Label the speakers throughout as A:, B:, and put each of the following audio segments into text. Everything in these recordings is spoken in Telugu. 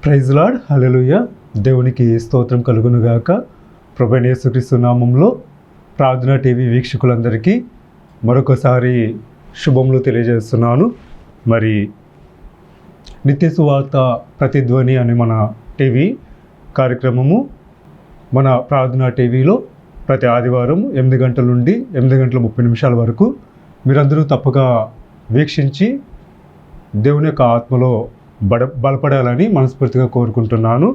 A: ప్రైజ్ లార్డ్, హల్లెలూయా. దేవునికి స్తోత్రం కలుగునుగాక. ప్రభువైన యేసుక్రీస్తు నామంలో ప్రార్థన టీవీ వీక్షకులందరికీ మరొకసారి శుభములు తెలియజేస్తున్నాను. మరి నిత్య సువార్త ప్రతిధ్వని అనే మన టీవీ కార్యక్రమము మన ప్రార్థన టీవీలో ప్రతి ఆదివారం 8 గంటల నుండి 8 గంటల 30 నిమిషాల వరకు మీరందరూ తప్పగా వీక్షించి దేవుని యొక్క ఆత్మలో బలపడాలని మనస్ఫూర్తిగా కోరుకుంటున్నాను.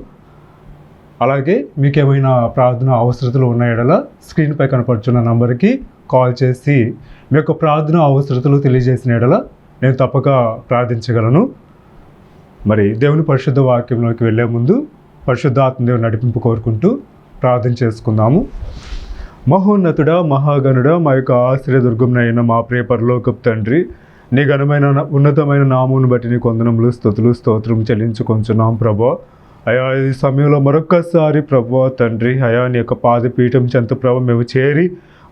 A: అలాగే మీకేమైనా ప్రార్థన అవసరతలు ఉన్న ఎడల స్క్రీన్పై కనపడుతున్న నంబర్కి కాల్ చేసి మీ యొక్క ప్రార్థన అవసరతలు తెలియజేసిన ఎడల నేను తప్పక ప్రార్థించగలను. మరి దేవుని పరిశుద్ధ వాక్యంలోకి వెళ్ళే ముందు పరిశుద్ధాత్మ దేవుని నడిపింపు కోరుకుంటూ ప్రార్థన చేసుకుందాము. మహోన్నతుడా, మహాగణుడా, మా యొక్క ఆశ్రయదుర్గంనైన మా ప్రియ పరలోకపు తండ్రి, నీ ఘనమైన ఉన్నతమైన నామమును బట్టి నీ వందనములు స్తుతులు స్తోత్రం చెల్లించుకొంచున్నాం ప్రభా. అయా ఈ సమయంలో మరొక్కసారి ప్రభా తండ్రి, అయా నీ యొక్క పాదపీఠం చెంత ప్రభా మేము చేరి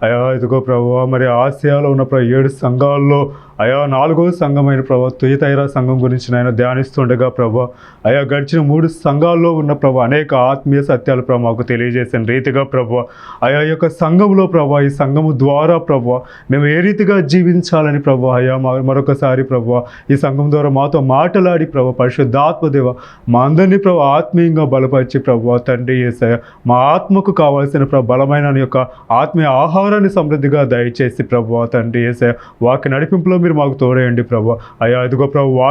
A: అయా ఇదిగో ప్రభా మరి ఆసియాలో ఉన్న 7 సంఘాల్లో అయా 4వ సంఘమైన ప్రభా తుయతైరా సంఘం గురించి నేను ధ్యానిస్తుండగా ప్రభా అయా గడిచిన 3 సంఘాల్లో ఉన్న ప్రభా అనేక ఆత్మీయ సత్యాలు ప్రభా మాకు తెలియజేసిన రీతిగా ప్రభా అయా యొక్క సంఘంలో ప్రభా ఈ సంఘము ద్వారా ప్రభా మేము ఏ రీతిగా జీవించాలని ప్రభా అయా మరొకసారి ప్రభా ఈ సంఘం ద్వారా మాతో మాట్లాడి ప్రభా పరిశుద్ధాత్మదేవ మా అందరినీ ప్రభా ఆత్మీయంగా బలపరిచి ప్రభా తండ్రి యేసయ్య మా ఆత్మకు కావాల్సిన ప్రభా బలమైన యొక్క ఆత్మీయ ఆహారాన్ని సమృద్ధిగా దయచేసి ప్రభా తండ్రి యేసయ్య వాక్య నడిపింపులో మీరు మాకు తోడేయండి ప్రభా. అయ్యా ఇదిగో ప్రభా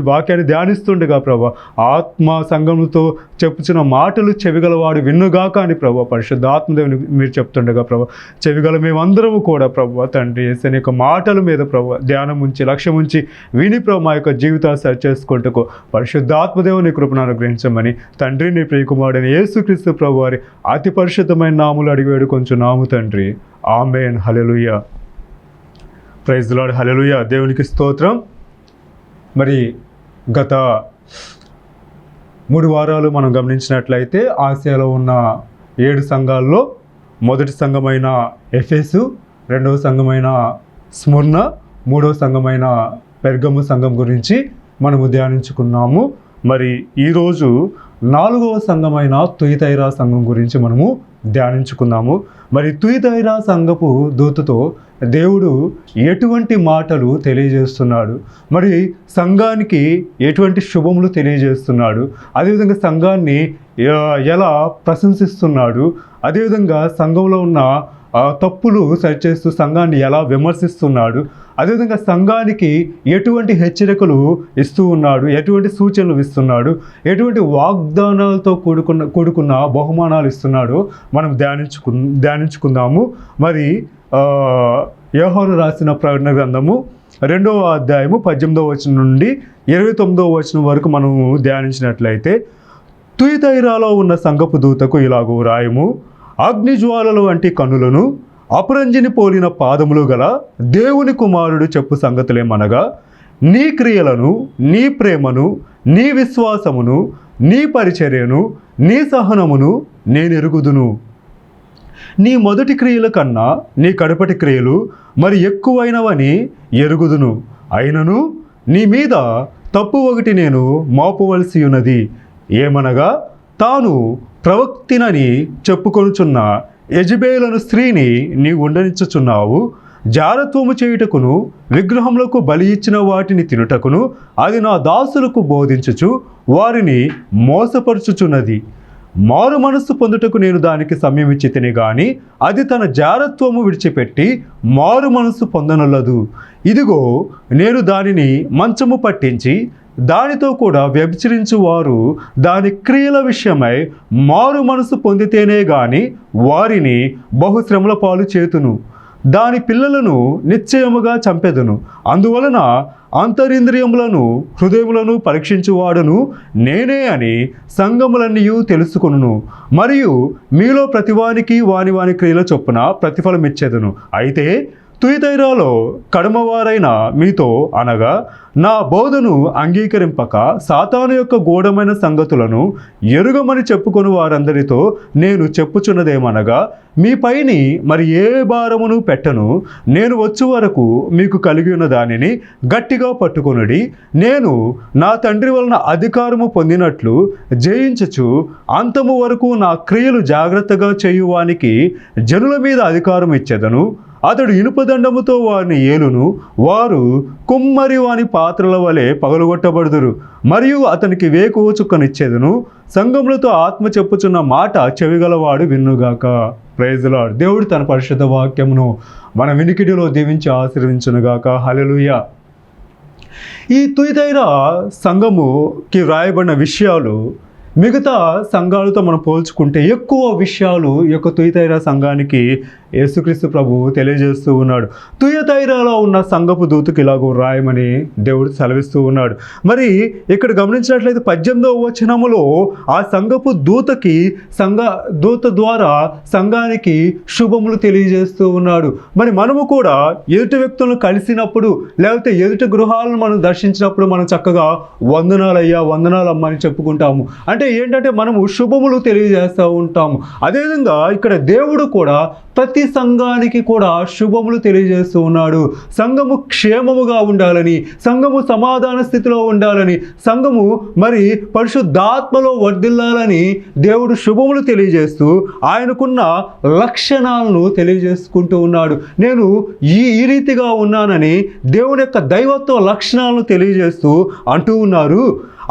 A: వాక్యాన్ని ధ్యానిస్తుండగా ప్రభా ఆత్మ సంఘముతో చెప్పుచున్న మాటలు చెవిగలవాడు విన్నుగాక అని ప్రభా పరిశుద్ధాత్మదేవుని మీరు చెప్తుండగా ప్రభా చెవిగల మేమందరము కూడా ప్రభా తండ్రి యేసయ్య యొక్క మాటల మీద ప్రభా ధ్యానం ఉంచి లక్ష్యం ఉంచి విని ప్రభా మా యొక్క జీవితాలు సరి చేసుకుంటూ పరిశుద్ధాత్మదేవుని కృపను అనుగ్రహించమని తండ్రి నీ ప్రియకుమారుడైన యేసుక్రీస్తు ప్రభు వారి అతి పరిశుద్ధమైన నామములు అడిగి వేడుకొంచున్నాము తండ్రి. ఆమేన్. హల్లెలూయా. Praise the lord. హల్లెలూయా. దేవునికి స్తోత్రం. మరి గత 3 వారాలు మనం గమనించినట్లయితే ఆసియాలో ఉన్న 7 సంఘాల్లో మొదటి సంఘమైన ఎఫెసు, 2వ సంఘమైన స్ముర్న, 3వ సంఘమైన పెర్గము సంఘం గురించి మనము ధ్యానించుకున్నాము. మరి ఈరోజు 4వ సంఘమైన తుయతైరా సంఘం గురించి మనము ధ్యానించుకున్నాము. మరి తుయతైరా సంఘపు దూతతో దేవుడు ఎటువంటి మాటలు తెలియజేస్తున్నాడు, మరి సంఘానికి ఎటువంటి శుభములు తెలియజేస్తున్నాడు, అదేవిధంగా సంఘాన్ని ఎలా ప్రశంసిస్తున్నాడు, అదేవిధంగా సంఘంలో ఉన్న తప్పులు సరిచేస్తూ సంఘాన్ని ఎలా విమర్శిస్తున్నాడు, అదేవిధంగా సంఘానికి ఎటువంటి హెచ్చరికలు ఇస్తూ ఉన్నాడు, ఎటువంటి సూచనలు ఇస్తున్నాడు, ఎటువంటి వాగ్దానాలతో కూడుకున్న బహుమానాలు ఇస్తున్నాడు మనం ధ్యానించుకుందాము. మరి యోహాను రాసిన ప్రకటన గ్రంథము 2వ అధ్యాయము 18వ వచనం నుండి 29వ వచనం వరకు మనము ధ్యానించినట్లయితే, తుయతైరాలో ఉన్న సంఘపు దూతకు ఇలాగూ రాయము: అగ్నిజ్వాలలు వంటి కన్నులను అపరంజిని పోలిన పాదములు గల దేవుని కుమారుడు చెప్పు సంగతులేమనగా, నీ క్రియలను, నీ ప్రేమను, నీ విశ్వాసమును, నీ పరిచర్యను, నీ సహనమును నేను ఎరుగుదును. నీ మొదటి క్రియల కన్నా నీ కడపటి క్రియలు మరి ఎక్కువైనవని ఎరుగుదును. అయినను నీ మీద తప్పు ఒకటి నేను మోపవలసి ఉన్నది. ఏమనగా, తాను ప్రవక్తినని చెప్పుకొనుచున్న యెజబెలను స్త్రీని నీ ఉండనిచ్చుచున్నావు. జారత్వము చేయుటకును విగ్రహములకు బలి ఇచ్చిన వాటిని తినుటకును అది నా దాసులకు బోధించుచు వారిని మోసపరుచుచున్నది. మారు మనస్సు పొందుటకు నేను దానికి సమయమిచ్చితిని గాని అది తన జారత్వము విడిచిపెట్టి మారు మనస్సు పొందనొల్లదు. ఇదిగో నేను దానిని మంచము పట్టించి దానితో కూడా వ్యభిచరించు వారు దాని క్రియల విషయమై మారు మనసు పొందితేనే గాని వారిని బహుశ్రమల పాలు చేతును. దాని పిల్లలను నిశ్చయముగా చంపెదను. అందువలన అంతరింద్రియములను హృదయములను పరీక్షించువాడును నేనే అని సంఘములన్నీ తెలుసుకొనును. మరియు మీలో ప్రతివానికి వాని క్రియల చొప్పున ప్రతిఫలం ఇచ్చేదను. అయితే తుయతైరాలో కడమవారైన మీతో అనగా నా బోధను అంగీకరింపక సాతాను యొక్క గూఢమైన సంగతులను ఎరుగమని చెప్పుకొని వారందరితో నేను చెప్పుచున్నదేమనగా మీపైని మరి ఏ భారమును పెట్టను, నేను వచ్చు వరకు మీకు కలిగి ఉన్న దానిని గట్టిగా పట్టుకొనుడి. నేను నా తండ్రి వలన అధికారము పొందినట్లు జయించుచు అంతము వరకు నా క్రియలు జాగ్రత్తగా చేయువానికి జనుల మీద అధికారం ఇచ్చెదను. అతడు ఇనుపదండముతో వారిని ఏలును, వారు కుమ్మరి వాని పాత్రల వలె పగలగొట్టబడుదురు. మరియు అతనికి వేకువ చుక్కనిచ్చేదను. సంఘములతో ఆత్మ చెప్పుచున్న మాట చెవిగలవాడు విన్నుగాక. Praise the lord. దేవుడు తన పరిశుద్ధ వాక్యమును మన వినికిడిలో దీవించి ఆశీర్వదించునుగాక. హల్లెలూయా. ఈ తుయతైరా సంఘముకి వ్రాయబడిన విషయాలు మిగతా సంఘాలతో మనం పోల్చుకుంటే ఎక్కువ విషయాలు ఈ యొక్క తుయతైరా సంఘానికి యేసుక్రీస్తు ప్రభు తెలియజేస్తూ ఉన్నాడు. తుయతైరాలో ఉన్న సంఘపు దూతకి ఇలాగో రాయమని దేవుడు సెలవిస్తూ ఉన్నాడు. మరి ఇక్కడ గమనించినట్లయితే 18వ వచనములో ఆ సంఘపు దూత ద్వారా సంఘానికి శుభములు తెలియజేస్తూ ఉన్నాడు. మరి మనము కూడా ఎదుటి వ్యక్తులను కలిసినప్పుడు లేకపోతే ఎదుటి గృహాలను మనం దర్శించినప్పుడు మనం చక్కగా వందనాలయ్యా వందనాలమ్మ అని చెప్పుకుంటాము. అంటే ఏంటంటే మనము శుభములు తెలియజేస్తూ ఉంటాము. అదేవిధంగా ఇక్కడ దేవుడు కూడా ప్రతి సంఘానికి కూడా శుభములు తెలియజేస్తూ ఉన్నాడు. సంఘము క్షేమముగా ఉండాలని, సంఘము సమాధాన స్థితిలో ఉండాలని, సంఘము మరి పరిశుద్ధాత్మలో వర్ధిల్లాలని దేవుడు శుభములు తెలియజేస్తూ ఆయనకున్న లక్షణాలను తెలియజేసుకుంటూ ఉన్నాడు. నేను ఈ రీతిగా ఉన్నానని దేవుని యొక్క దైవత్వ లక్షణాలను తెలియజేస్తూ అంటూ ఉన్నారు.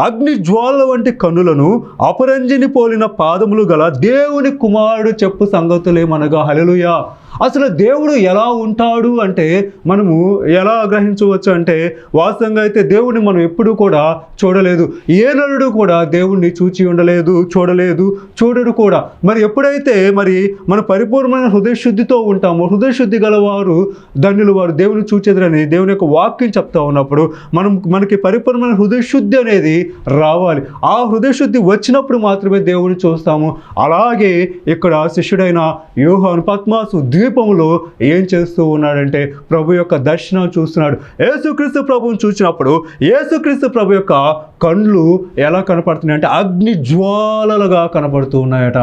A: అగ్ని జ్వాల వంటి కన్నులను అపరంజిని పోలిన పాదములు గల దేవుని కుమారుడు చెప్పు సంగతులేమనగా. హల్లెలూయా. అసలు దేవుడు ఎలా ఉంటాడు అంటే మనము ఎలా గ్రహించవచ్చు అంటే వాస్తవంగా అయితే దేవుడిని మనం ఎప్పుడూ కూడా చూడలేదు. ఏ నరుడు కూడా దేవుణ్ణి చూచి ఉండలేదు, చూడడు కూడా. మరి ఎప్పుడైతే మరి మన పరిపూర్ణమైన హృదయశుద్ధితో ఉంటామో, హృదయశుద్ధి గలవారు ధన్యులు వారు దేవుని చూచెదరని దేవుని యొక్క వాక్యం చెప్తా ఉన్నప్పుడు మనకి పరిపూర్ణమైన హృదయశుద్ధి అనేది రావాలి. ఆ హృదయశుద్ధి వచ్చినప్పుడు మాత్రమే దేవుని చూస్తాము. అలాగే ఇక్కడ శిష్యుడైన యోహాను పద్మాసు ద్వీపంలో ఏం చేస్తూ ఉన్నాడంటే ప్రభు యొక్క దర్శనం చూస్తున్నాడు. యేసుక్రీస్తు ప్రభువుని చూసినప్పుడు యేసుక్రీస్తు ప్రభు యొక్క కళ్ళు ఎలా కనపడుతున్నాయి అంటే అగ్ని జ్వాలలుగా కనపడుతూ ఉన్నాయట.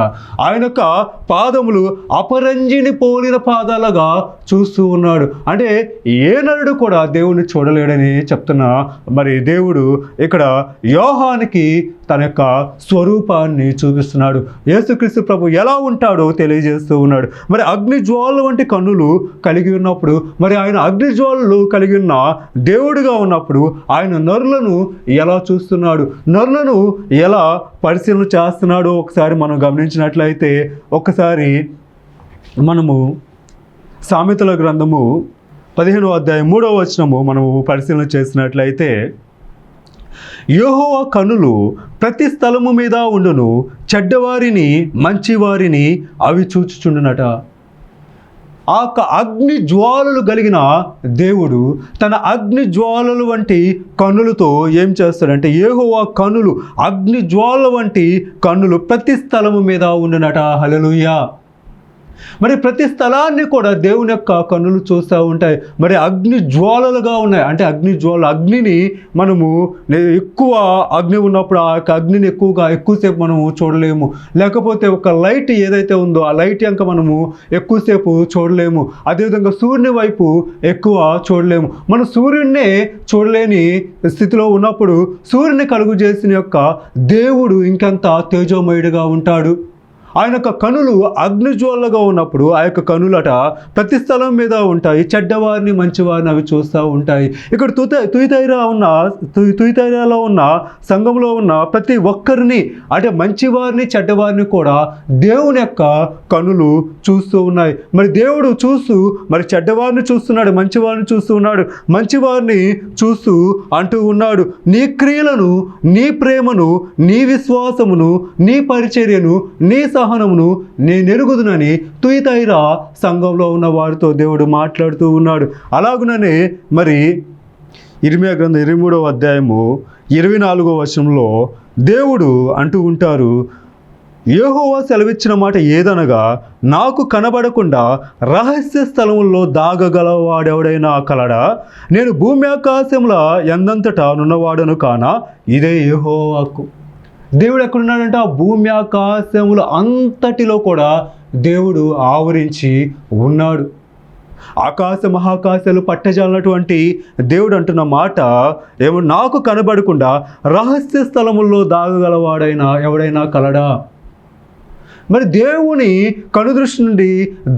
A: ఆయన యొక్క పాదములు అపరంజిని పోలిన పాదాలుగా చూస్తూ ఉన్నాడు. అంటే ఏ నరుడు కూడా దేవుణ్ణి చూడలేడని చెప్తున్నా మరి దేవుడు ఇక్కడ యోహానికి తన యొక్క స్వరూపాన్ని చూపిస్తున్నాడు. యేసుక్రీస్తు ప్రభు ఎలా ఉంటాడో తెలియజేస్తూ ఉన్నాడు. మరి అగ్ని జ్వాలల వంటి కన్నులు కలిగి ఉన్నప్పుడు, మరి ఆయన అగ్ని జ్వాలలు కలిగి ఉన్న దేవుడిగా ఉన్నప్పుడు ఆయన నరులను ఎలా చూస్తున్నాడు, నరులను ఎలా పరిశీలన చేస్తున్నాడో ఒకసారి మనం గమనించినట్లయితే, ఒక్కసారి మనము సామెతల గ్రంథము 15వ అధ్యాయం 3వ వచనము మనము పరిశీలన చేసినట్లయితే, యెహోవా కన్నులు ప్రతి స్థలము మీద ఉండును, చెడ్డవారిని మంచివారిని అవి చూచుచుండునట. ఆ అగ్ని జ్వాలలు కలిగిన దేవుడు తన అగ్ని జ్వాలలు వంటి కన్నులతో ఏం చేస్తాడంటే, యెహోవా కన్నులు అగ్ని జ్వాలల వంటి కన్నులు ప్రతి స్థలము మీద ఉండునట. హల్లెలూయా. మరి ప్రతి స్థలాన్ని కూడా దేవుని యొక్క కన్నులు చూస్తూ ఉంటాయి. మరి అగ్ని జ్వాలలుగా ఉన్నాయి. అంటే అగ్నిని మనము ఎక్కువ అగ్ని ఉన్నప్పుడు ఆ యొక్క అగ్నిని ఎక్కువసేపు మనము చూడలేము. లేకపోతే ఒక లైట్ ఏదైతే ఉందో ఆ లైట్ ఇంకా మనము ఎక్కువసేపు చూడలేము. అదేవిధంగా సూర్యుని వైపు ఎక్కువ చూడలేము. మనం సూర్యుడినే చూడలేని స్థితిలో ఉన్నప్పుడు సూర్యుని కలుగు చేసిన యొక్క దేవుడు ఇంకెంత తేజోమయుడిగా ఉంటాడు. ఆయన యొక్క కనులు అగ్నిజ్వాలగా ఉన్నప్పుడు ఆ యొక్క కనులట ప్రతి స్థలం మీద ఉంటాయి. చెడ్డవారిని మంచివారిని అవి చూస్తూ ఉంటాయి. ఇక్కడ తుయతైరాలో ఉన్న సంఘంలో ఉన్న ప్రతి ఒక్కరిని అంటే మంచివారిని చెడ్డవారిని కూడా దేవుని యొక్క కనులు చూస్తూ ఉన్నాయి. మరి దేవుడు చూస్తూ మరి చెడ్డవారిని చూస్తున్నాడు, మంచివారిని చూస్తూ ఉన్నాడు. మంచివారిని చూస్తూ అంటూ ఉన్నాడు, నీ క్రియలను, నీ ప్రేమను, నీ విశ్వాసమును, నీ పరిచర్యను, నీ సహనమును నేను ఎరుగుదునని తుయతైరా సంఘంలో ఉన్న వారితో దేవుడు మాట్లాడుతూ ఉన్నాడు. అలాగుననే మరి ఇర్మియా గ్రంథం 23వ అధ్యాయము 24వ వచనంలో దేవుడు అంటూ ఉంటారు, యెహోవా సెలవిచ్చిన మాట ఏదనగా, నాకు కనబడకుండా రహస్య స్థలముల్లో దాగగలవాడెవడైనా కలడా? నేను భూమి ఆకాశముల ఎందంతటా నున్నవాడను కానా? ఇదే యెహోవాకు. దేవుడు ఎక్కడున్నాడంటే ఆ భూమి ఆకాశములు అంతటిలో కూడా దేవుడు ఆవరించి ఉన్నాడు. ఆకాశ మహాకాశాలు పట్టజాలనటువంటి దేవుడు అంటున్న మాట ఏమో, నాకు కనబడకుండా రహస్య స్థలముల్లో దాగగలవాడైనా ఎవడైనా కలడా? మరి దేవుని కనుదృష్టి నుండి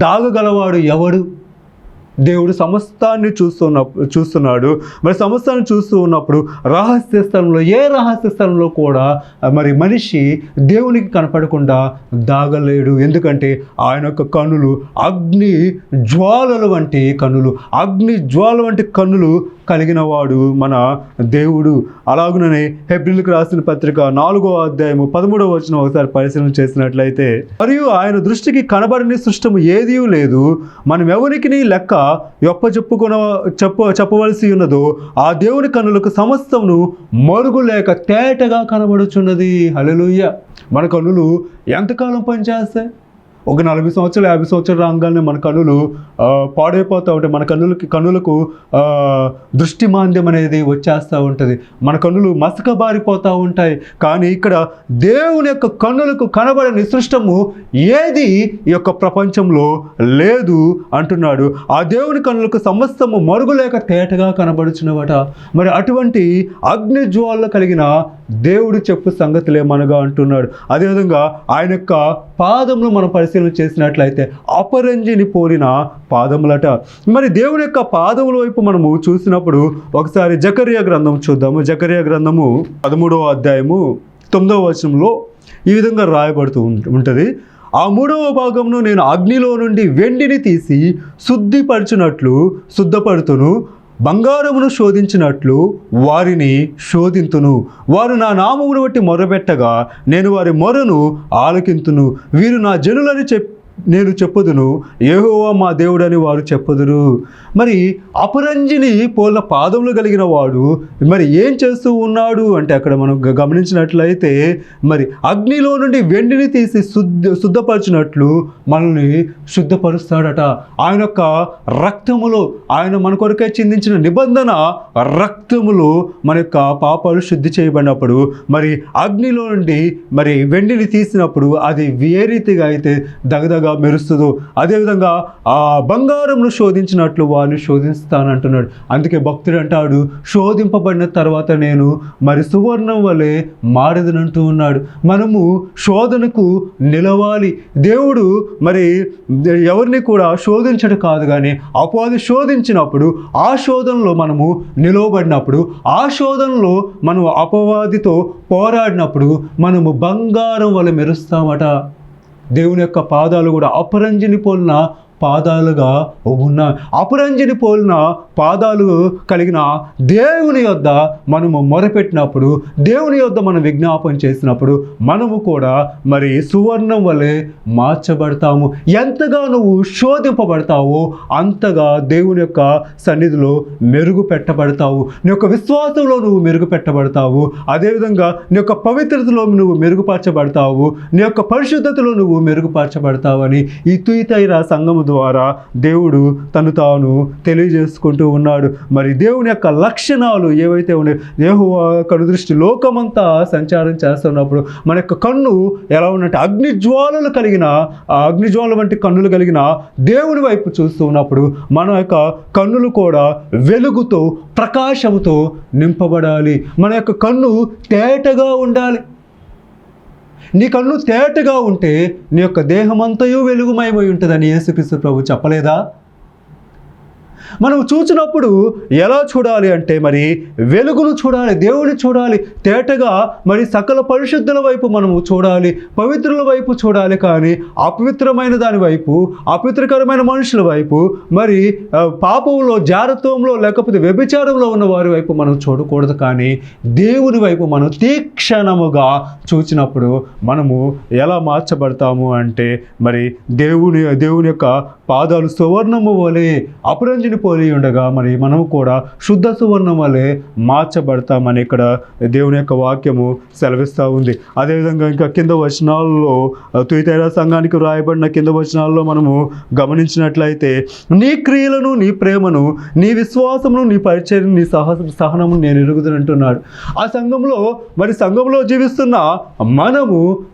A: దాగగలవాడు ఎవడు? దేవుడు సమస్తాన్ని చూస్తున్నాడు. మరి సమస్తాన్ని చూస్తూ ఉన్నప్పుడు రహస్య స్థలంలో, ఏ రహస్య స్థలంలో కూడా మరి మనిషి దేవునికి కనపడకుండా దాగలేడు. ఎందుకంటే ఆయన యొక్క కన్నులు అగ్ని జ్వాలల వంటి కన్నులు, అగ్ని జ్వాల వంటి కన్నులు కలిగిన వాడు మన దేవుడు. అలాగుననే హెబ్రీయులకు రాసిన పత్రిక 4వ అధ్యాయము 13వ వచనం ఒకసారి పరిశీలన చేసినట్లయితే, మరియు ఆయన దృష్టికి కనబడని సృష్టము ఏదీ లేదు, మనం ఎవరికి లెక్క చెప్పవలసి ఉన్నదో ఆ దేవుని కన్నులకు సమస్తమును మరుగు లేక తేటగా కనబడుచున్నది. హల్లెలూయా. మన కన్నులు ఎంతకాలం పనిచేస్తాయి? ఒక 40 సంవత్సరాలు 50 సంవత్సరాలు రాగానే మన కన్నులు పాడైపోతూ ఉంటాయి. మన కన్నులకు దృష్టి మాంద్యం అనేది వచ్చేస్తూ ఉంటుంది. మన కన్నులు మసకబారిపోతూ ఉంటాయి. కానీ ఇక్కడ దేవుని యొక్క కన్నులకు కనబడని సృష్టము ఏది ఈ యొక్క ప్రపంచంలో లేదు అంటున్నాడు. ఆ దేవుని కన్నులకు సమస్తము మరుగులేక తేటగా కనబడుచున్నవట. మరి అటువంటి అగ్ని జ్వాల కలిగిన దేవుడు చెప్పు సంగతులేమనగా అంటున్నాడు. అదేవిధంగా ఆయన యొక్క పాదములు మనం పరిశీలన చేసినట్లయితే అపరంజిని పోలిన పాదములట. మరి దేవుని యొక్క పాదముల వైపు మనము చూసినప్పుడు ఒకసారి జకరియా గ్రంథం చూద్దాము. జకరియా గ్రంథము 13వ అధ్యాయము 9వ వచనంలో ఈ విధంగా రాయబడుతూ ఉంటుంది. ఆ 3వ భాగమును నేను అగ్నిలో నుండి వెండిని తీసి శుద్ధపడుతును, బంగారమును శోధించినట్లు వారిని శోధింతును. వారు నా నామమును బట్టి మొరపెట్టగా నేను వారి మొరను ఆలకింతును. వీరు నా జనులని నేను చెప్పుదును, యెహోవా మా దేవుడని వారు చెప్పుదురు. మరి అపరంజిని పోల పాదములు కలిగిన వాడు మరి ఏం చేస్తూ ఉన్నాడు అంటే, అక్కడ మనం గమనించినట్లయితే మరి అగ్నిలో నుండి వెండిని తీసి శుద్ధపరచినట్లు మనల్ని శుద్ధపరుస్తాడట. ఆయన యొక్క రక్తములో, ఆయన మన కొరకై చిందించిన నిబంధన రక్తములో మన యొక్క పాపాలు శుద్ధి చేయబడినప్పుడు మరి అగ్నిలో నుండి మరి వెండిని తీసినప్పుడు అది ఏ రీతిగా అయితే దగదగా మెరుస్తుందో అదేవిధంగా ఆ బంగారంను శోధించినట్లు వారిని శోధిస్తానంటున్నాడు. అందుకే భక్తుడు అంటాడు, శోధింపబడిన తర్వాత నేను మరి సువర్ణం వలె మారదనంటూ ఉన్నాడు. మనము శోధనకు నిలవాలి. దేవుడు మరి ఎవరిని కూడా శోధించడం కాదు, కానీ అపవాది శోధించినప్పుడు ఆ శోధనలో మనము నిలవబడినప్పుడు, ఆ శోధనలో మనం అపవాదితో పోరాడినప్పుడు మనము బంగారం వలె మెరుస్తామట. దేవుని యొక్క పాదాలు కూడా అపరంజిని పోలిన పాదాలుగా ఉన్నాయి. అపరంజిని పోలిన పాదాలు కలిగిన దేవుని యొద్ద మనము మొరపెట్టినప్పుడు, దేవుని యొద్ద మనం విజ్ఞాపన చేసినప్పుడు మనము కూడా మరి సువర్ణం వలె మార్చబడతాము. ఎంతగా నువ్వు శోధింపబడతావో అంతగా దేవుని యొక్క సన్నిధిలో మెరుగు పెట్టబడతావు. నీ యొక్క విశ్వాసంలో నువ్వు మెరుగు పెట్టబడతావు. అదేవిధంగా నీ యొక్క పవిత్రతలో నువ్వు మెరుగుపరచబడతావు. నీ యొక్క పరిశుద్ధతలో నువ్వు మెరుగుపరచబడతావని ఈ తుయితైరా సంఘము ద్వారా దేవుడు తను తాను తెలియజేసుకుంటూ ఉన్నాడు. మరి దేవుని యొక్క లక్షణాలు ఏవైతే ఉన్నాయో, యెహోవా కనుదృష్టి లోకమంతా సంచారం చేస్తున్నప్పుడు మన యొక్క కన్ను ఎలా ఉన్నట్టు అగ్నిజ్వాలలు కలిగిన, అగ్నిజ్వాల వంటి కన్నులు కలిగిన దేవుని వైపు చూస్తూ ఉన్నప్పుడు మన యొక్క కన్నులు కూడా వెలుగుతో, ప్రకాశముతో నింపబడాలి. మన యొక్క కన్ను తేటగా ఉండాలి. నీ కన్ను తేటగా ఉంటే నీ యొక్క దేహమంతయు వెలుగుమయమై ఉంటుందని యేసుక్రీస్తు ప్రభు చెప్పలేదా? మనం చూసినప్పుడు ఎలా చూడాలి అంటే మరి వెలుగును చూడాలి, దేవుని చూడాలి తేటగా. మరి సకల పరిశుద్ధుల వైపు మనము చూడాలి, పవిత్రుల వైపు చూడాలి. కానీ అపవిత్రమైన దాని వైపు, అపవిత్రకరమైన మనుషుల వైపు, మరి పాపంలో, జారత్వంలో లేకపోతే వ్యభిచారంలో ఉన్న వారి వైపు మనం చూడకూడదు. కానీ దేవుని వైపు మనం తీక్షణముగా చూసినప్పుడు మనము ఎలా మార్చబడతాము అంటే మరి దేవుని యొక్క పాదాలు సువర్ణము వలె, అపరంజిని పోలి ఉండగా మరి మనం కూడా శుద్ధ సువర్ణం వలె మార్చబడతామని ఇక్కడ దేవుని యొక్క వాక్యము సెలవిస్తూ ఉంది. అదేవిధంగా ఇంకా కింద వచనాల్లో తుయతైర సంఘానికి రాయబడిన కింద వచనాల్లో మనము గమనించినట్లయితే నీ క్రియలను, నీ ప్రేమను, నీ విశ్వాసమును, నీ పరిచర్యను, నీ సహనము నేను ఎరుగుదునంటున్నాడు. ఆ సంఘంలో జీవిస్తున్న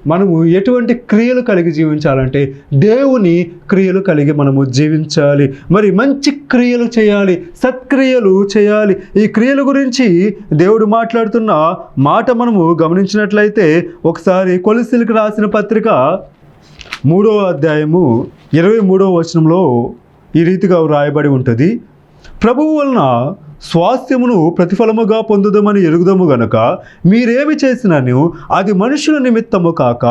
A: మనము ఎటువంటి క్రియలు కలిగి జీవించాలంటే దేవుని క్రియలు కలిగి మనము జీవించాలి. మరి మంచి క్రియలు చేయాలి, సత్క్రియలు చేయాలి. ఈ క్రియల గురించి దేవుడు మాట్లాడుతున్న మాట మనము గమనించినట్లయితే ఒకసారి కొలస్సీలకు రాసిన పత్రిక 3వ అధ్యాయము 23వ వచనంలో ఈ రీతిగా వ్రాయబడి ఉంటుంది. ప్రభువు వలన స్వాస్థ్యమును ప్రతిఫలముగా పొందుదామని ఎరుగుదము గనుక మీరేమి చేసినను అది మనుషుల నిమిత్తము కాక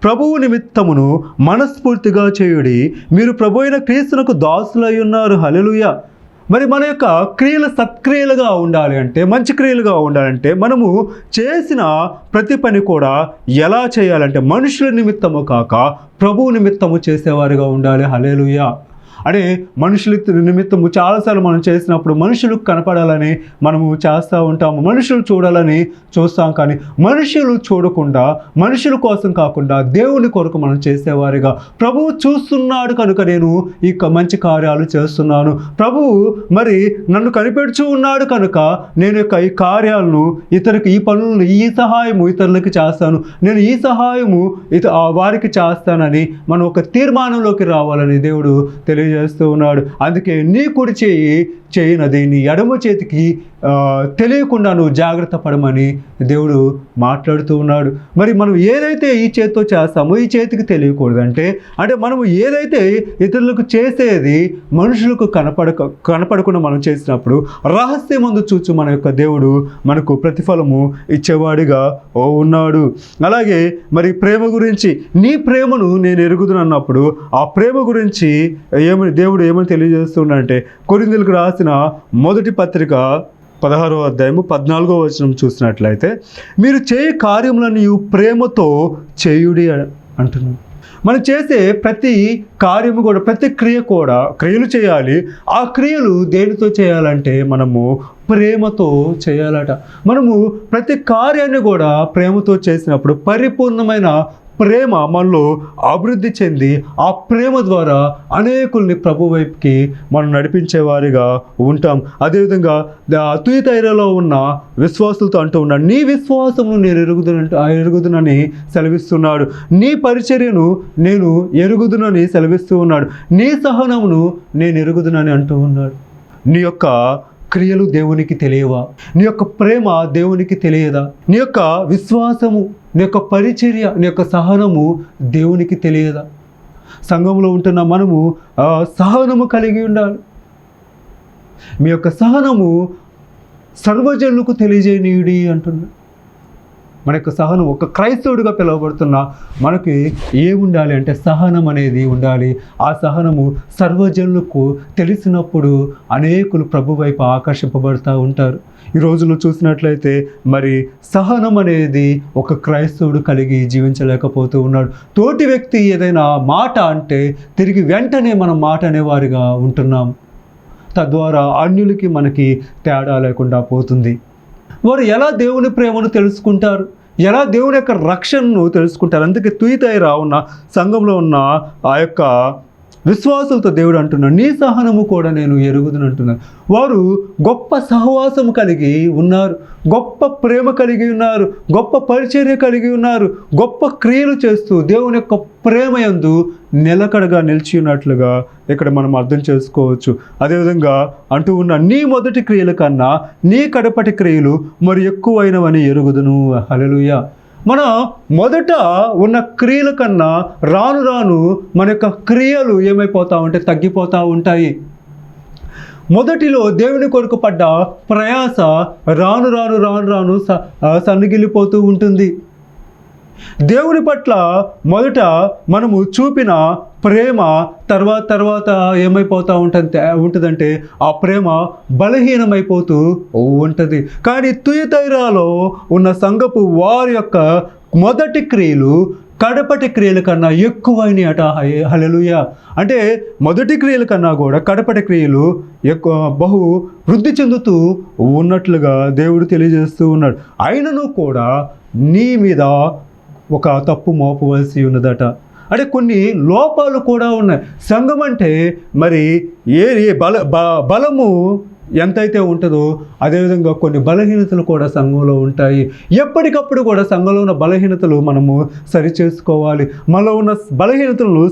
A: ప్రభువు నిమిత్తమును మనస్ఫూర్తిగా చేయుడి. మీరు ప్రభు అయిన క్రీస్తునకు దాసులై ఉన్నారు. హల్లెలూయా. మరి మన యొక్క క్రియలు సత్క్రియలుగా ఉండాలి అంటే, మంచి క్రియలుగా ఉండాలంటే మనము చేసిన ప్రతి పని కూడా ఎలా చేయాలంటే మనుషుల నిమిత్తము కాక ప్రభువు నిమిత్తము చేసేవారుగా ఉండాలి. హల్లెలూయా. అంటే మనుషుల నిమిత్తము చాలాసార్లు మనం చేసినప్పుడు మనుషులకు కనపడాలని మనము చేస్తూ ఉంటాము, మనుషులు చూడాలని చూస్తాం. కానీ మనుషులు చూడకుండా, మనుషుల కోసం కాకుండా దేవుని కొరకు మనం చేసేవారిగా, ప్రభువు చూస్తున్నాడు కనుక నేను ఈ మంచి కార్యాలు చేస్తున్నాను, ప్రభువు మరి నన్ను కనిపెడుచూ ఉన్నాడు కనుక నేను ఈ కార్యాలను ఇతరులకు, ఈ పనులను, ఈ సహాయము ఇతరులకి చేస్తాను, నేను ఈ సహాయము వారికి చేస్తానని మనం ఒక తీర్మానంలోకి రావాలని దేవుడు తెలియజేస్తాడు చేస్తూ ఉన్నాడు. అందుకే నీ కుడి చేయనది నీ ఎడమ చేతికి తెలియకుండా నువ్వు జాగ్రత్త పడమని దేవుడు మాట్లాడుతూ ఉన్నాడు. మరి మనం ఏదైతే ఈ చేతితో చేస్తామో ఈ చేతికి తెలియకూడదంటే, అంటే మనము ఏదైతే ఇతరులకు చేసేది మనుషులకు కనపడకుండా మనం చేసినప్పుడు రహస్యమందు చూచు మన యొక్క దేవుడు మనకు ప్రతిఫలము ఇచ్చేవాడిగా ఉన్నాడు. అలాగే మరి ప్రేమ గురించి, నీ ప్రేమను నేను ఎరుగుదునన్నప్పుడు ఆ ప్రేమ గురించి దేవుడు ఏమని తెలియజేస్తున్నాడంటే, కొరింథీయులకు రాసిన మొదటి పత్రిక 16వ అధ్యాయము 14వ వచనం చూసినట్లయితే మీరు చేయ కార్యములను ప్రేమతో చేయుడి అంటున్నాడు. మనం చేసే ప్రతి కార్యము కూడా, ప్రతి క్రియ కూడా, క్రియలు చేయాలి. ఆ క్రియలు దేనితో చేయాలంటే మనము ప్రేమతో చేయాలట. మనము ప్రతి కార్యాన్ని కూడా ప్రేమతో చేసినప్పుడు పరిపూర్ణమైన ప్రేమ మనలో అభివృద్ధి చెంది ఆ ప్రేమ ద్వారా అనేకుల్ని ప్రభు వైపుకి మనం నడిపించేవారిగా ఉంటాం. అదేవిధంగా తుయతైరలో ఉన్న విశ్వాసులతో అంటూ ఉన్నాడు, నీ విశ్వాసమును నేను ఎరుగుదునని సెలవిస్తున్నాడు, నీ పరిచర్యను నేను ఎరుగుదునని సెలవిస్తూ ఉన్నాడు, నీ సహనమును నేను ఎరుగుదునని అంటూ ఉన్నాడు. నీ యొక్క క్రియలు దేవునికి తెలియవా? నీ యొక్క ప్రేమ దేవునికి తెలియదా? నీ యొక్క విశ్వాసము, నీ యొక్క పరిచర్య, నీ యొక్క సహనము దేవునికి తెలియదా? సంఘంలో ఉంటున్న మనము సహనము కలిగి ఉండాలి. మీ యొక్క సహనము సర్వజనులకు తెలియజేయనీయుడి అంటున్నాడు. మన యొక్క సహనం, ఒక క్రైస్తవుడిగా పిలువబడుతున్న మనకి ఏముండాలి అంటే సహనం అనేది ఉండాలి. ఆ సహనము సర్వజనులకు తెలిసినప్పుడు అనేకులు ప్రభు వైపు ఆకర్షింపబడుతూ ఉంటారు. ఈ రోజుల్లో చూసినట్లయితే మరి సహనం అనేది ఒక క్రైస్తవుడు కలిగి జీవించలేకపోతూ ఉన్నాడు. తోటి వ్యక్తి ఏదైనా మాట అంటే తిరిగి వెంటనే మనం మాట అనేవారిగా ఉంటున్నాం. తద్వారా అన్యులకి మనకి తేడా లేకుండా పోతుంది. వారు ఎలా దేవుని ప్రేమను తెలుసుకుంటారు, ఎలా దేవుని యొక్క రక్షణను తెలుసుకుంటారు? అందుకే తుయతైర ఉన్న సంఘంలో ఉన్న ఆ యొక్క విశ్వాసులతో దేవుడు అంటున్నాడు, నీ సహనము కూడా నేను ఎరుగుదును అంటున్నాను. వారు గొప్ప సహవాసము కలిగి ఉన్నారు, గొప్ప ప్రేమ కలిగి ఉన్నారు, గొప్ప పరిచర్య కలిగి ఉన్నారు, గొప్ప క్రియలు చేస్తూ దేవుని యొక్క ప్రేమ యందు నిలకడగా నిలిచి ఉన్నట్లుగా ఇక్కడ మనం అర్థం చేసుకోవచ్చు. అదేవిధంగా అంటూ ఉన్న నీ మొదటి క్రియల కన్నా నీ కడపటి క్రియలు మరి ఎక్కువైనవని ఎరుగుదును. హల్లెలూయా. మన మొదట ఉన్న క్రియల కన్నా రాను రాను మన యొక్క క్రియలు ఏమైపోతూ ఉంటాయి, తగ్గిపోతూ ఉంటాయి. మొదటిలో దేవుని కొరకు పడ్డ ప్రయాస రాను రాను రాను రాను సన్నగిల్లిపోతూ ఉంటుంది. దేవుని పట్ల మొదట మనము చూపిన ప్రేమ తర్వాత ఏమైపోతూ ఉంటుందంటే ఆ ప్రేమ బలహీనమైపోతూ ఉంటుంది. కానీ తుయతైరాలో ఉన్న సంఘపు వారి యొక్క మొదటి క్రియలు కడపటి క్రియల కన్నా ఎక్కువైన అట. హల్లెలూయా. అంటే మొదటి క్రియల కన్నా కూడా కడపటి క్రియలు ఎక్కువ బహు వృద్ధి చెందుతూ ఉన్నట్లుగా దేవుడు తెలియజేస్తూ ఉన్నాడు. అయినను కూడా నీ మీద ఒక తప్పు మోపవలసి ఉన్నదట. అంటే కొన్ని లోపాలు కూడా ఉన్నాయి. సంఘం అంటే మరి బలము ఎంతైతే ఉంటుందో అదేవిధంగా కొన్ని బలహీనతలు కూడా సంఘంలో ఉంటాయి. ఎప్పటికప్పుడు కూడా సంఘంలో ఉన్న బలహీనతలు మనము సరిచేసుకోవాలి. మనలో ఉన్న బలహీనతలను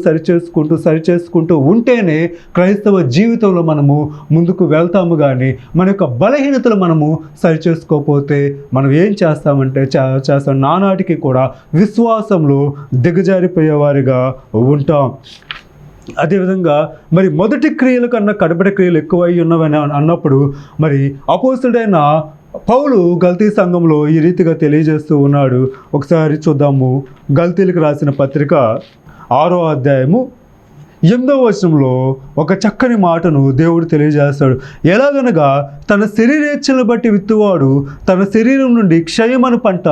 A: సరిచేసుకుంటూ ఉంటేనే క్రైస్తవ జీవితంలో మనము ముందుకు వెళ్తాము. కానీ మన యొక్క బలహీనతలు మనము సరిచేసుకోకపోతే మనం ఏం చేస్తామంటే చేస్తాం, నానాటికి కూడా విశ్వాసంలో దిగజారిపోయేవారిగా ఉంటాం. అదేవిధంగా మరి మొదటి క్రియల కన్నా కడపటి క్రియలు ఎక్కువై ఉన్నవని అన్నప్పుడు మరి అపోస్తలుడైన పౌలు గల్తీ సంఘంలో ఈ రీతిగా తెలియజేస్తూ ఉన్నాడు. ఒకసారి చూద్దాము. గల్తీలకు రాసిన పత్రిక 6వ అధ్యాయము 8వ వచనంలో ఒక చక్కని మాటను దేవుడు తెలియజేస్తాడు. ఎలాగనగా తన శరీరేచ్ఛలను బట్టి విత్తువాడు తన శరీరం నుండి క్షయమను పంట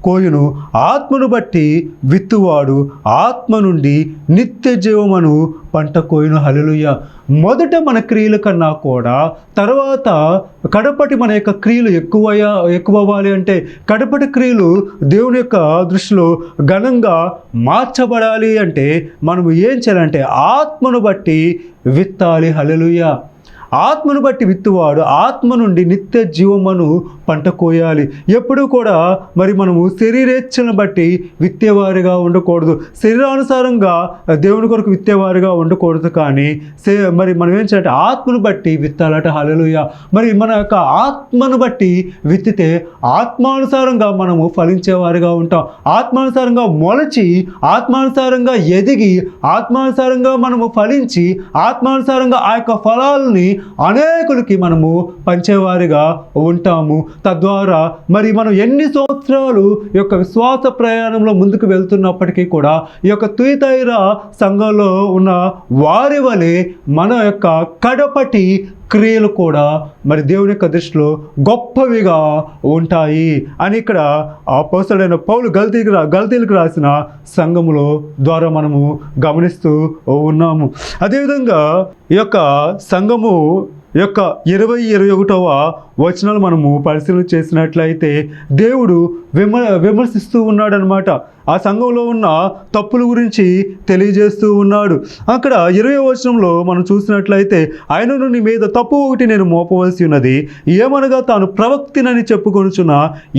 A: కోయును, ఆత్మను బట్టి విత్తువాడు ఆత్మ నుండి నిత్య జీవమను పంట కోయును. హల్లెలూయా. మొదట మన క్రియల కన్నా కూడా తర్వాత కడపటి మన యొక్క క్రియలు ఎక్కువ అవ్వాలి అంటే కడపటి క్రియలు దేవుని యొక్క దృష్టిలో ఘనంగా మార్చబడాలి అంటే మనం ఏం చేయాలంటే ఆత్మను బట్టి విత్తాలి. హల్లెలూయా. ఆత్మను బట్టి విత్తువాడు ఆత్మ నుండి నిత్య జీవమును పంట కోయాలి. ఎప్పుడూ కూడా మరి మనము శరీరేచ్ఛను బట్టి విత్తేవారిగా ఉండకూడదు. శరీరానుసారంగా దేవుని కొరకు విత్తేవారిగా ఉండకూడదు. కానీ మరి మనం ఏం చేయాలంటే ఆత్మను బట్టి విత్తాలట. హల్లెలూయా. మరి మన యొక్క ఆత్మను బట్టి విత్తితే ఆత్మానుసారంగా మనము ఫలించేవారిగా ఉంటాం. ఆత్మానుసారంగా మొలచి ఆత్మానుసారంగా ఎదిగి ఆత్మానుసారంగా మనము ఫలించి ఆత్మానుసారంగా ఆ యొక్క ఫలాలని అనేకులకి మనము పంచేవారిగా ఉంటాము. తద్వారా మరి మనం ఎన్ని సంవత్సరాలు ఈ యొక్క విశ్వాస ప్రయాణంలో ముందుకు వెళ్తున్నప్పటికీ కూడా ఈ యొక్క తుయతైర సంఘంలో ఉన్న వారి వలె మన యొక్క కడపటి క్రియలు కూడా మరి దేవుని యొక్క దృష్టిలో గొప్పవిగా ఉంటాయి అని ఇక్కడ అపోస్తలుడైన పౌలు గల్తీలకు రాసిన సంఘములో ద్వారా మనము గమనిస్తూ ఉన్నాము. అదేవిధంగా ఈ యొక్క సంఘము యొక్క 20-21వ వచనాలు మనము పరిశీలన చేసినట్లయితే దేవుడు విమర్శిస్తూ ఉన్నాడనమాట. ఆ సంఘంలో ఉన్న తప్పుల గురించి తెలియజేస్తూ ఉన్నాడు. అక్కడ 20వ వచనంలో మనం చూసినట్లయితే ఆయనను నీ మీద తప్పు ఒకటి నేను మోపవలసి ఉన్నది, ఏమనగా తాను ప్రవక్తినని చెప్పుకొనుచున్న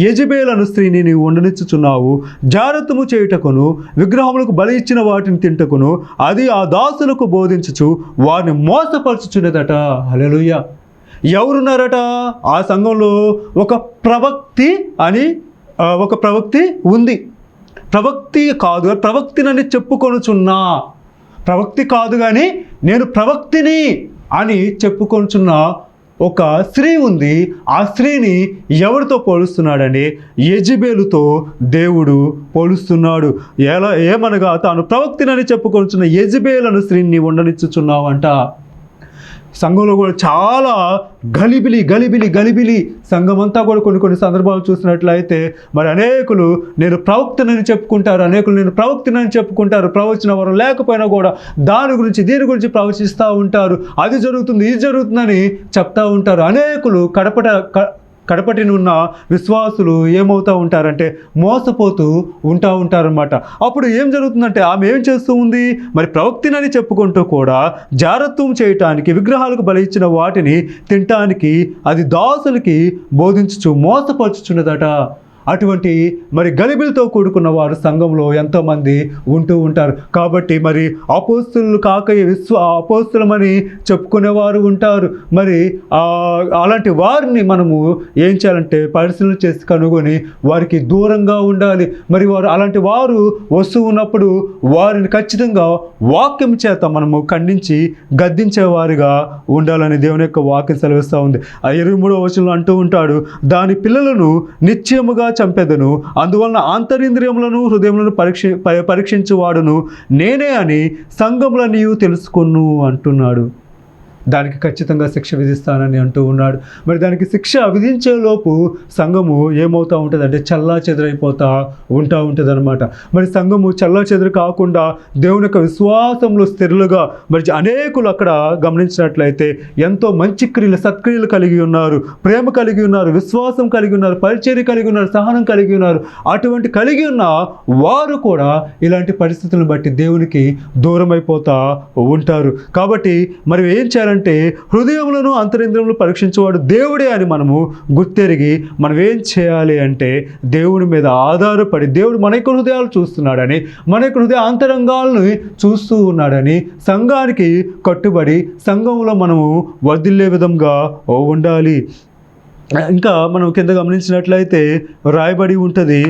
A: యెజబేలను స్త్రీని నీవు ఉండనిచ్చుచున్నావు. జారత్వము చేయుటకును విగ్రహములకు బలి ఇచ్చిన వాటిని తింటకును అది ఆ దాసులకు బోధించుచు వారిని మోసపరచుచున్నదట. హల్లెలూయా. ఎవరున్నారట ఆ సంఘంలో? ఒక ప్రవక్తి ఉంది. ప్రవక్తి కాదు, ప్రవక్తినని చెప్పుకొనుచున్నా. ప్రవక్తి కాదు కానీ నేను ప్రవక్తిని అని చెప్పుకొనుచున్న ఒక స్త్రీ ఉంది. ఆ స్త్రీని ఎవరితో పోలుస్తున్నాడని యెజబేలుతో దేవుడు పోలుస్తున్నాడు. ఏమనగా తాను ప్రవక్తినని చెప్పుకొనుచున్న యెజబేలను స్త్రీని ఉండనిచ్చుచున్నావంట. సంఘంలో కూడా చాలా గలిబిలి సంఘమంతా కూడా కొన్ని సందర్భాలు చూసినట్లయితే మరి అనేకులు నేను ప్రవక్తనని చెప్పుకుంటారు, నేను చెప్పుకుంటారు. ప్రవచన వరం లేకపోయినా కూడా దీని గురించి ప్రవచిస్తూ ఉంటారు. అది జరుగుతుంది, ఇది జరుగుతుందని చెప్తా ఉంటారు. అనేకులు కడపటిని ఉన్న విశ్వాసులు ఏమవుతూ ఉంటారంటే మోసపోతూ ఉంటారనమాట. అప్పుడు ఏం జరుగుతుందంటే ఆమె ఏం చేస్తూ ఉంది? మరి ప్రవక్తినని చెప్పుకుంటూ కూడా జారత్వం చేయటానికి విగ్రహాలకు బలి ఇచ్చిన వాటిని తినటానికి అది దాసులకి బోధించుచు మోసపరచుచున్నదట. అటువంటి మరి గలిబిలతో కూడుకున్న వారు సంఘంలో ఎంతోమంది ఉంటూ ఉంటారు. కాబట్టి మరి అపోస్తులు కాక అపోస్తులమని చెప్పుకునేవారు ఉంటారు. మరి అలాంటి వారిని మనము ఏం చేయాలంటే పరిశీలన చేసి కనుగొని వారికి దూరంగా ఉండాలి. మరి అలాంటి వారు వస్తూ ఉన్నప్పుడు వారిని ఖచ్చితంగా వాక్యం చేత మనము ఖండించి గద్దించేవారిగా ఉండాలని దేవుని యొక్క వాక్యం సెలవిస్తూ ఉంది. 23వ వచనంలో అంటూ ఉంటాడు, దాని పిల్లలను నిశ్చయముగా చంపెదను, అందువలన ఆంతరింద్రియములను హృదయములను పరీక్షించువాడును నేనే అని సంఘములన్నీ తెలుసుకొను అంటున్నాడు. దానికి ఖచ్చితంగా శిక్ష విధిస్తానని అంటూ ఉన్నాడు. మరి దానికి శిక్ష విధించే లోపు సంఘము ఏమవుతూ ఉంటుంది అంటే చల్లా చెదరైపోతూ ఉంటుంది అనమాట. మరి సంఘము చల్లా చెదరు కాకుండా దేవుని యొక్క విశ్వాసంలో స్థిరులుగా మరి అనేకులు అక్కడ గమనించినట్లయితే ఎంతో మంచి క్రియలు సత్క్రియలు కలిగి ఉన్నారు, ప్రేమ కలిగి ఉన్నారు, విశ్వాసం కలిగి ఉన్నారు, పరిచర్య కలిగి ఉన్నారు, సహనం కలిగి ఉన్నారు. అటువంటి కలిగి ఉన్న వారు కూడా ఇలాంటి పరిస్థితులను బట్టి దేవునికి దూరం అయిపోతూ ఉంటారు. కాబట్టి మరి ఏం చేయాలంటే హృదయములను అంతరింద్రియములను పరీక్షించేవాడు దేవుడే అని మనము గుర్తెరిగి మనం ఏం చేయాలి అంటే దేవుని మీద ఆధారపడి దేవుడు మన యొక్క హృదయాలు చూస్తున్నాడని, మన యొక్క హృదయ అంతరంగాలను చూస్తూ ఉన్నాడని సంఘానికి కట్టుబడి సంఘంలో మనము వర్ధిల్లే విధంగా ఉండాలి. ఇంకా మనం కింద గమనించినట్లయితే రాయబడి ఉంటుంది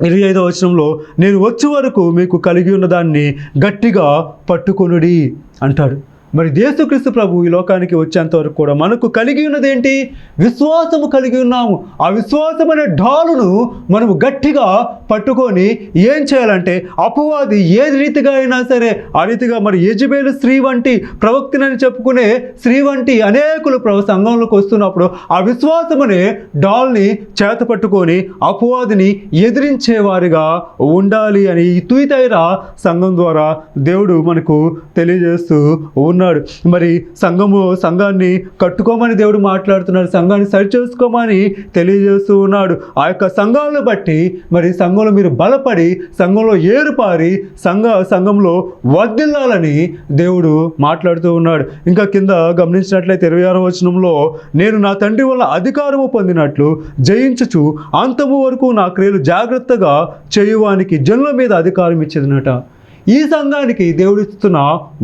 A: 25వ వచనంలో, నేను వచ్చే వరకు మీకు కలిగి ఉన్న దాన్ని గట్టిగా పట్టుకొనుడి అంటాడు. మరి యేసుక్రీస్తు ప్రభు ఈ లోకానికి వచ్చేంత వరకు కూడా మనకు కలిగి ఉన్నదేంటి? విశ్వాసము కలిగి ఉన్నాము. ఆ విశ్వాసం అనే డాలును మనము గట్టిగా పట్టుకొని ఏం చేయాలంటే అపవాది ఏ రీతిగా అయినా సరే, ఆ రీతిగా మరి యెజబెలు స్త్రీ వంటి ప్రవక్తనని చెప్పుకునే స్త్రీ వంటి అనేకులు సంఘంలోకి వస్తున్నప్పుడు ఆ విశ్వాసం అనే డాల్ని చేత పట్టుకొని అపవాదిని ఎదిరించేవారిగా ఉండాలి అని ఈ తుయితైరా సంఘం ద్వారా దేవుడు మనకు తెలియజేస్తూ ఉన్నాడు. మరి సంఘాన్ని కట్టుకోమని దేవుడు మాట్లాడుతున్నాడు, సంఘాన్ని సరిచేసుకోమని తెలియజేస్తూ ఉన్నాడు. ఆ యొక్క సంఘాలను బట్టి మరి సంఘంలో మీరు బలపడి సంఘంలో ఏరుపారి సంఘంలో వర్ధిల్లాలని దేవుడు మాట్లాడుతూ ఉన్నాడు. ఇంకా కింద గమనించినట్లయితే 26వ వచనంలో, నేను నా తండ్రి వల్ల అధికారము పొందినట్లు జయించుచు అంతము వరకు నా క్రియలు జాగ్రత్తగా చేయువానికి జనుల మీద అధికారం ఇచ్చేదనట. ఈ సంఘానికి దేవుడు ఇస్తున్న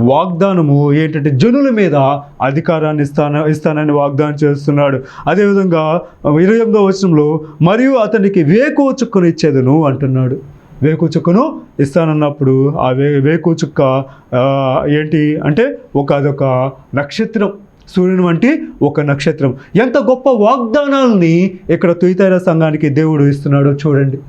A: వాగ్దానము ఏంటంటే జనుల మీద అధికారాన్ని ఇస్తానని వాగ్దానం చేస్తున్నాడు. అదేవిధంగా 28వ వచనంలో, మరియు అతనికి వేకువ చుక్కను ఇచ్చేదను అంటున్నాడు. వేకువ చుక్కను ఇస్తానన్నప్పుడు ఆ వేకువ చుక్క ఏంటి అంటే అదొక నక్షత్రం, సూర్యుని వంటి ఒక నక్షత్రం. ఎంత గొప్ప వాగ్దానాలని ఇక్కడ తుయితైరా సంఘానికి దేవుడు ఇస్తున్నాడో చూడండి.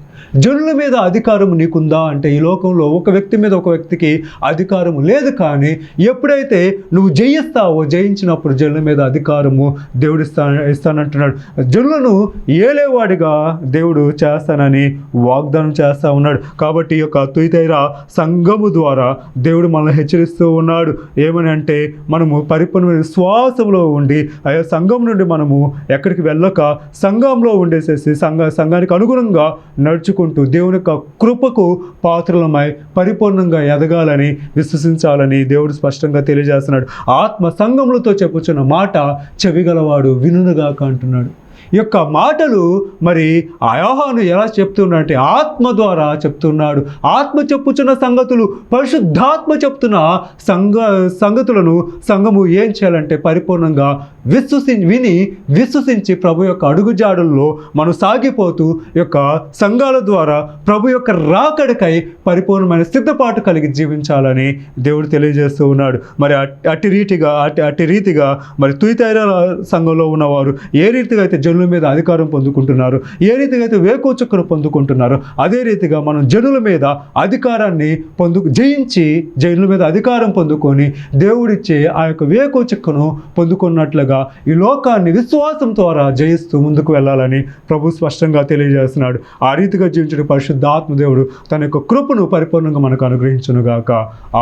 A: జనుల మీద అధికారం నీకుందా అంటే ఈ లోకంలో ఒక వ్యక్తి మీద ఒక వ్యక్తికి అధికారము లేదు. కానీ ఎప్పుడైతే నువ్వు జయించినప్పుడు జనుల మీద అధికారము దేవుడు ఇస్తానంటున్నాడు. జనులను ఏలేవాడిగా దేవుడు చేస్తానని వాగ్దానం చేస్తూ ఉన్నాడు. కాబట్టి ఈ యొక్క తుయితైరా సంఘము ద్వారా దేవుడు మనల్ని హెచ్చరిస్తూ ఉన్నాడు. ఏమని అంటే మనము పరిపూర్ణమైన విశ్వాసంలో ఉండి ఆయా సంఘం నుండి మనము ఎక్కడికి వెళ్ళక సంఘంలో ఉండేసేసి సంఘానికి అనుగుణంగా నడుచుకుంటూ దేవుని యొక్క కృపకు పాత్రలమై పరిపూర్ణంగా ఎదగాలని విశ్వసించాలని దేవుడు స్పష్టంగా తెలియజేస్తున్నాడు. ఆత్మ సంఘములతో చెప్పుచున్న మాట చెవిగలవాడు వినుగాక అంటున్నాడు. ఈ యొక్క మాటలు మరి యోహాను ఎలా చెప్తున్నాడంటే ఆత్మ ద్వారా చెప్తున్నాడు. ఆత్మ చెప్పుచున్న సంగతులు, పరిశుద్ధాత్మ చెప్తున్న సంగతులను సంఘము ఏం చేయాలంటే పరిపూర్ణంగా విశ్వసించి ప్రభు యొక్క అడుగుజాడుల్లో మనం సాగిపోతూ యొక్క సంఘాల ద్వారా ప్రభు యొక్క రాకడికై పరిపూర్ణమైన సిద్ధపాటు కలిగి జీవించాలని దేవుడు తెలియజేస్తూ ఉన్నాడు. మరి అట్టి రీతిగా మరి తుయితైరా సంఘంలో ఉన్నవారు ఏ రీతిగా అయితే జనుల మీద అధికారం పొందుకుంటున్నారు, ఏ రీతిగా అయితే వేకువ చుక్కను పొందుకుంటున్నారు, అదే రీతిగా మనం జనుల మీద అధికారాన్ని జయించి జనుల మీద అధికారం పొందుకొని దేవుడిచ్చే ఆ యొక్క వేకువ చుక్కను పొందుకున్నట్లుగా ఈ లోకాన్ని విశ్వాసం ద్వారా జయిస్తూ ముందుకు వెళ్ళాలని ప్రభు స్పష్టంగా తెలియజేస్తున్నాడు. ఆ రీతిగా జీవించిన పరిశుద్ధాత్మ దేవుడు తన యొక్క కృపను పరిపూర్ణంగా మనకు అనుగ్రహించునుగాక.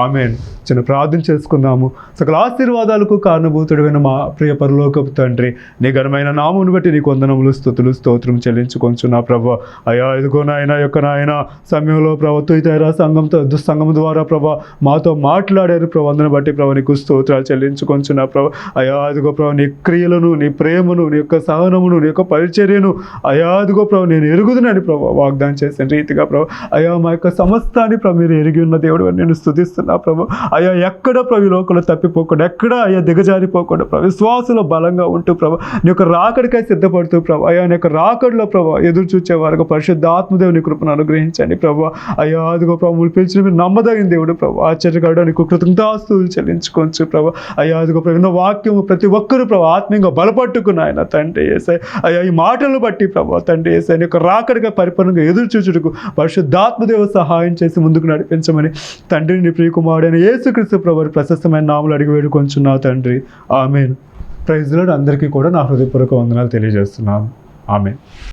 A: ఆమేన్. చిన్న ప్రార్థన చేసుకుందాము. సకల ఆశీర్వాదాలకు కారణభూతుడైన మా ప్రియ పరలోకపు తండ్రి, నీ ఘనమైన నామమును బట్టి నీకు వందనములు, స్తుతులు, స్తోత్రం చెల్లించుకొంచున్నా ప్రభు. అయ్యా ఇదిగో నాయన సమయంలో ప్రభు తుయితైరా సంఘం ద్వారా ప్రభు మాతో మాట్లాడారు ప్రభు. అందరిని బట్టి ప్రభు నీకు స్తోత్రాలు చెల్లించుకొంచున్నా ప్రభు. అయ్యా ఇదిగో ప్రభు నీ క్రియలను, నీ ప్రేమను, నీ యొక్క సహనమును, నీ యొక్క పరిచర్యను అయ్యా ఇదిగో ప్రభు నేను ఎరుగుదునని ప్రభు వాగ్దానం చేసిన రీతిగా ప్రభు అయ్యా మా యొక్క సమస్తాన్ని ప్రభు మీరు ఎరిగి ఉన్న దేవుడు అని నేను స్తుతిస్తున్నా ప్రభు. అయ్యా ఎక్కడ ప్రభు లోకంలో తప్పిపోకుండా, ఎక్కడ అయ్యా దిగజారిపోకుండా ప్రభు విశ్వాసంలో బలంగా ఉంటూ ప్రభు నీ యొక్క రాకడికై సిద్ధపడు సిద్ధపడుతూ ప్రభా అయ్యా ఆయన యొక్క రాకడలో ప్రభా ఎదురు చూచేవారుగా పరిశుద్ధ ఆత్మదేవుని కృపను అనుగ్రహించండి ప్రభా. అయ్యా అదిగో ప్రభు మీరు పిలిచిన మీరు నమ్మదగిన దేవుడు ప్రభా, ఆశ్చర్యకరుడు నీకు కృతజ్ఞతాస్తుతులు చెల్లించుకోవచ్చు ప్రభా. అయ్యా అదిగో ప్రభు విన్న వాక్యము ప్రతి ఒక్కరూ ప్రభా ఆత్మీయంగా బలపట్టుకున్న ఆయన తండ్రి యేసయ్య. అయ్యా ఈ మాటలను బట్టి ప్రభా తండ్రి యేసయ్య నీ యొక్క రాకడగా పరిపూర్ణంగా ఎదురు చూచుటకు పరిశుద్ధాత్మదేవ సహాయం చేసి ముందుకు నడిపించమని తండ్రి నీ ప్రియకుమారుడైన యేసుక్రీస్తు ప్రభువు ప్రశస్తమైన నామములు అడిగి వేడుకొంచున్నావు తండ్రి. ఆమేన్. Praise lord. అందరికీ కూడా నా హృదయపూర్వక వందనాలు తెలియజేస్తున్నాను. ఆమేన్.